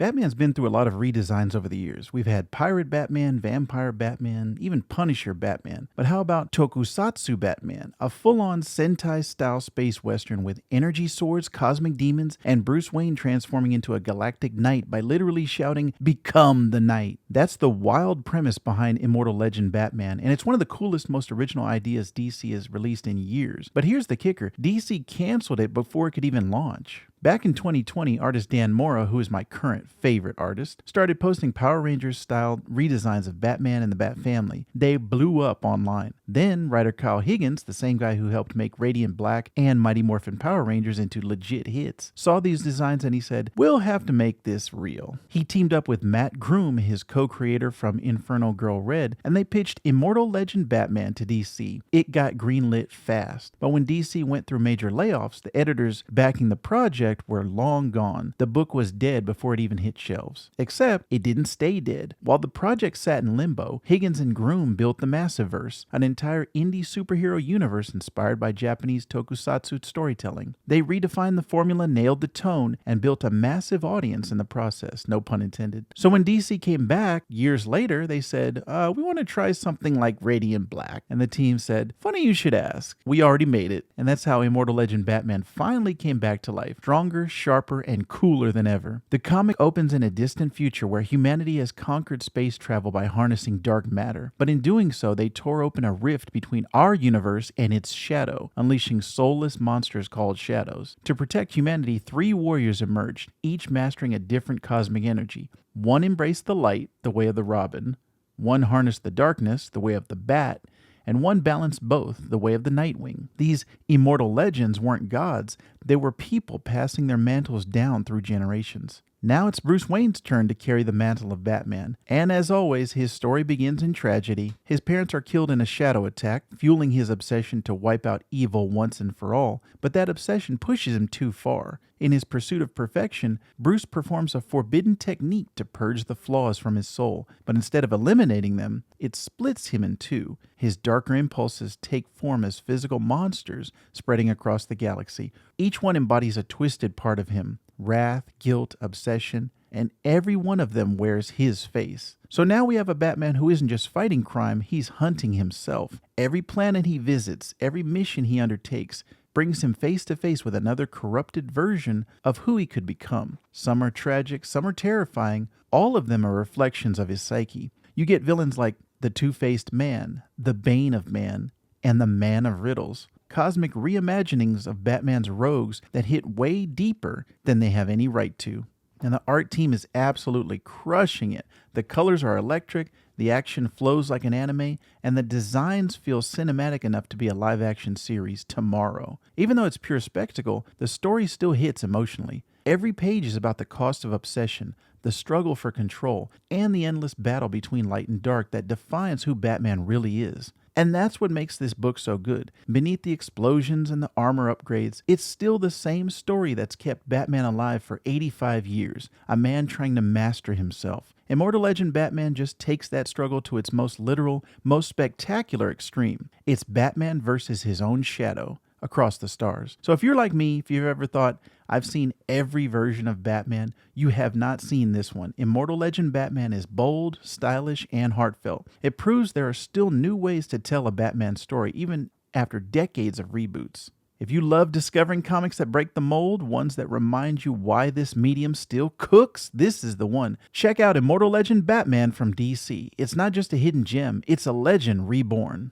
Batman's been through a lot of redesigns over the years. We've had Pirate Batman, Vampire Batman, even Punisher Batman. But how about Tokusatsu Batman, a full-on Sentai-style space western with energy swords, cosmic demons, and Bruce Wayne transforming into a galactic knight by literally shouting, "Become the Knight." That's the wild premise behind Immortal Legend Batman, and it's one of the coolest, most original ideas DC has released in years. But here's the kicker, DC canceled it before it could even launch. Back in 2020, artist Dan Mora, who is my current favorite artist, started posting Power Rangers-style redesigns of Batman and the Bat family. They blew up online. Then, writer Kyle Higgins, the same guy who helped make Radiant Black and Mighty Morphin Power Rangers into legit hits, saw these designs and he said, "We'll have to make this real." He teamed up with Matt Groom, his co-creator from Inferno Girl Red, and they pitched Immortal Legend Batman to DC. It got greenlit fast, but when DC went through major layoffs, the editors backing the project were long gone. The book was dead before it even hit shelves. Except, it didn't stay dead. While the project sat in limbo, Higgins and Groom built the Massiverse, an entire indie superhero universe inspired by Japanese tokusatsu storytelling. They redefined the formula, nailed the tone, and built a massive audience in the process, no pun intended. So when DC came back, years later, they said, we want to try something like Radiant Black. And the team said, funny you should ask. We already made it. And that's how Immortal Legend Batman finally came back to life. Stronger, sharper, and cooler than ever. The comic opens in a distant future where humanity has conquered space travel by harnessing dark matter. But in doing so, they tore open a rift between our universe and its shadow, unleashing soulless monsters called shadows. To protect humanity, 3 warriors emerged, each mastering a different cosmic energy. One embraced the light, the way of the Robin. One harnessed the darkness, the way of the Bat. And one balanced both, the way of the Nightwing. These immortal legends weren't gods, they were people passing their mantles down through generations. Now it's Bruce Wayne's turn to carry the mantle of Batman. And as always, his story begins in tragedy. His parents are killed in a shadow attack, fueling his obsession to wipe out evil once and for all. But that obsession pushes him too far. In his pursuit of perfection, Bruce performs a forbidden technique to purge the flaws from his soul. But instead of eliminating them, it splits him in two. His darker impulses take form as physical monsters spreading across the galaxy. Each one embodies a twisted part of him. Wrath, guilt, obsession, and every one of them wears his face. So now we have a Batman who isn't just fighting crime, he's hunting himself. Every planet he visits, every mission he undertakes, brings him face to face with another corrupted version of who he could become. Some are tragic, some are terrifying, all of them are reflections of his psyche. You get villains like the Two-Faced Man, the Bane of Man, and the Man of Riddles. Cosmic reimaginings of Batman's rogues that hit way deeper than they have any right to. And the art team is absolutely crushing it. The colors are electric, the action flows like an anime, and the designs feel cinematic enough to be a live-action series tomorrow. Even though it's pure spectacle, the story still hits emotionally. Every page is about the cost of obsession, the struggle for control, and the endless battle between light and dark that defines who Batman really is. And that's what makes this book so good. Beneath the explosions and the armor upgrades, it's still the same story that's kept Batman alive for 85 years, a man trying to master himself. Immortal Legend Batman just takes that struggle to its most literal, most spectacular extreme. It's Batman versus his own shadow across the stars. So if you're like me, if you've ever thought, I've seen every version of Batman, you have not seen this one. Immortal Legend Batman is bold, stylish, and heartfelt. It proves there are still new ways to tell a Batman story, even after decades of reboots. If you love discovering comics that break the mold, ones that remind you why this medium still cooks, this is the one. Check out Immortal Legend Batman from DC. It's not just a hidden gem, it's a legend reborn.